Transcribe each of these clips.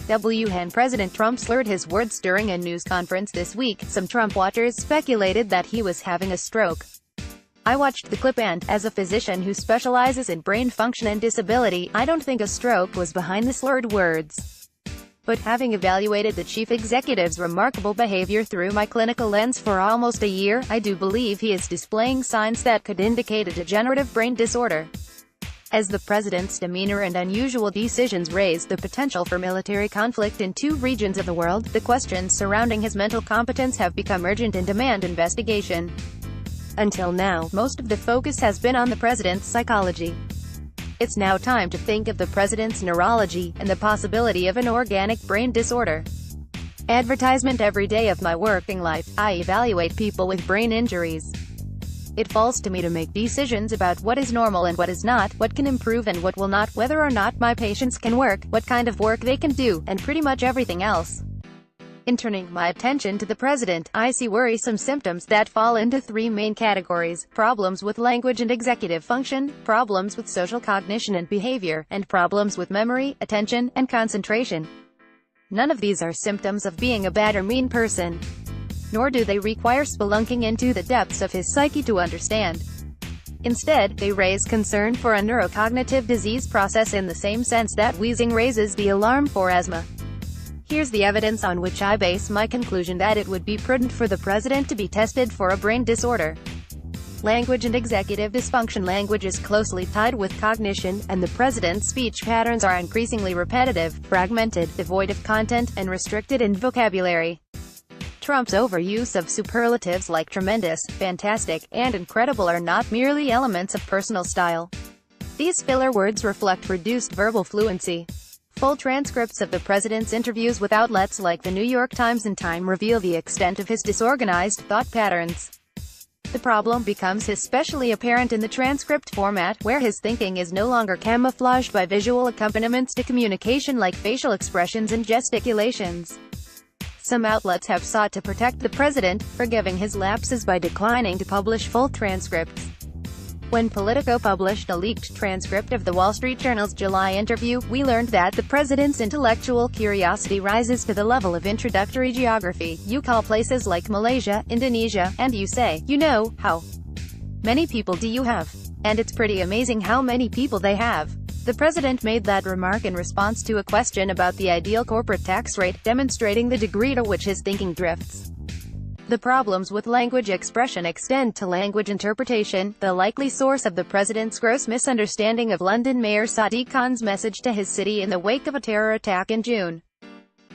President Trump slurred his words during a news conference this week. Some Trump watchers speculated that he was having a stroke. I watched the clip and, as a physician who specializes in brain function and disability, I don't think a stroke was behind the slurred words. But having evaluated the chief executive's remarkable behavior through my clinical lens for almost a year, I do believe he is displaying signs that could indicate a degenerative brain disorder. As the president's demeanor and unusual decisions raised the potential for military conflict in two regions of the world, the questions surrounding his mental competence have become urgent and demand investigation. Until now, most of the focus has been on the president's psychology. It's now time to think of the president's neurology, and the possibility of an organic brain disorder. Advertisement. Every day of my working life, I evaluate people with brain injuries. It falls to me to make decisions about what is normal and what is not, what can improve and what will not, whether or not my patients can work, what kind of work they can do, and pretty much everything else. In turning my attention to the president, I see worrisome symptoms that fall into three main categories: problems with language and executive function, problems with social cognition and behavior, and problems with memory, attention, and concentration. None of these are symptoms of being a bad or mean person. Nor do they require spelunking into the depths of his psyche to understand. Instead, they raise concern for a neurocognitive disease process in the same sense that wheezing raises the alarm for asthma. Here's the evidence on which I base my conclusion that it would be prudent for the president to be tested for a brain disorder. Language and executive dysfunction. Language is closely tied with cognition, and the president's speech patterns are increasingly repetitive, fragmented, devoid of content, and restricted in vocabulary. Trump's overuse of superlatives like tremendous, fantastic, and incredible are not merely elements of personal style. These filler words reflect reduced verbal fluency. Full transcripts of the president's interviews with outlets like the New York Times and Time reveal the extent of his disorganized thought patterns. The problem becomes especially apparent in the transcript format, where his thinking is no longer camouflaged by visual accompaniments to communication like facial expressions and gesticulations. Some outlets have sought to protect the president, forgiving his lapses by declining to publish full transcripts. When Politico published a leaked transcript of the Wall Street Journal's July interview, we learned that the president's intellectual curiosity rises to the level of introductory geography. You call places like Malaysia, Indonesia, and you say, you know, how many people do you have? And it's pretty amazing how many people they have. The president made that remark in response to a question about the ideal corporate tax rate, demonstrating the degree to which his thinking drifts. The problems with language expression extend to language interpretation, the likely source of the president's gross misunderstanding of London Mayor Sadiq Khan's message to his city in the wake of a terror attack in June.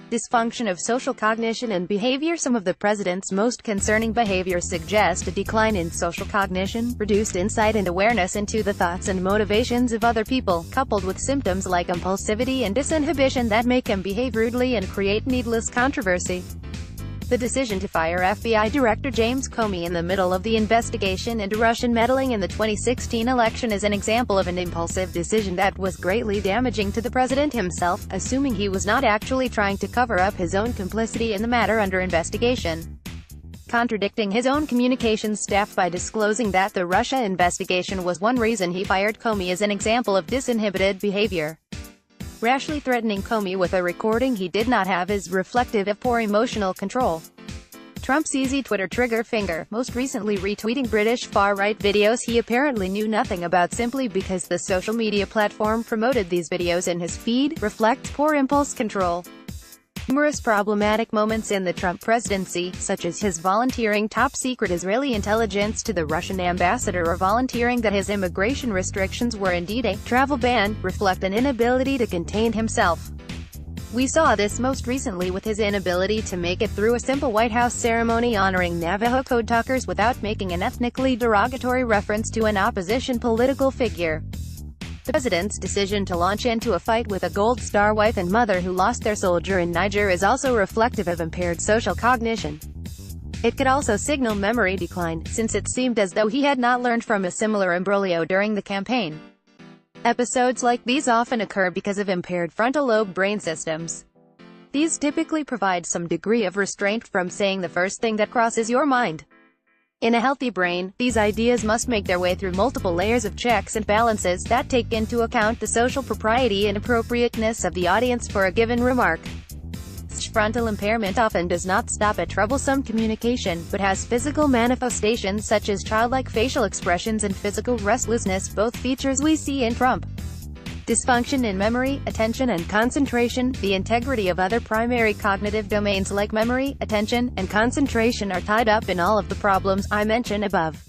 Dysfunction of social cognition and behavior. Some of the president's most concerning behaviors suggest a decline in social cognition, reduced insight and awareness into the thoughts and motivations of other people, coupled with symptoms like impulsivity and disinhibition that make him behave rudely and create needless controversy. The decision to fire FBI Director James Comey in the middle of the investigation into Russian meddling in the 2016 election is an example of an impulsive decision that was greatly damaging to the president himself, assuming he was not actually trying to cover up his own complicity in the matter under investigation. Contradicting his own communications staff by disclosing that the Russia investigation was one reason he fired Comey is an example of disinhibited behavior. Rashly threatening Comey with a recording he did not have is reflective of poor emotional control. Trump's easy Twitter trigger finger, most recently retweeting British far-right videos he apparently knew nothing about simply because the social media platform promoted these videos in his feed, reflects poor impulse control. Numerous problematic moments in the Trump presidency, such as his volunteering top-secret Israeli intelligence to the Russian ambassador or volunteering that his immigration restrictions were indeed a travel ban, reflect an inability to contain himself. We saw this most recently with his inability to make it through a simple White House ceremony honoring Navajo code talkers without making an ethnically derogatory reference to an opposition political figure. The president's decision to launch into a fight with a Gold Star wife and mother who lost their soldier in Niger is also reflective of impaired social cognition. It could also signal memory decline, since it seemed as though he had not learned from a similar imbroglio during the campaign. Episodes like these often occur because of impaired frontal lobe brain systems. These typically provide some degree of restraint from saying the first thing that crosses your mind. In a healthy brain, these ideas must make their way through multiple layers of checks and balances that take into account the social propriety and appropriateness of the audience for a given remark. Such frontal impairment often does not stop at troublesome communication, but has physical manifestations such as childlike facial expressions and physical restlessness, both features we see in Trump. Dysfunction in memory, attention and concentration. The integrity of other primary cognitive domains like memory, attention, and concentration are tied up in all of the problems I mentioned above.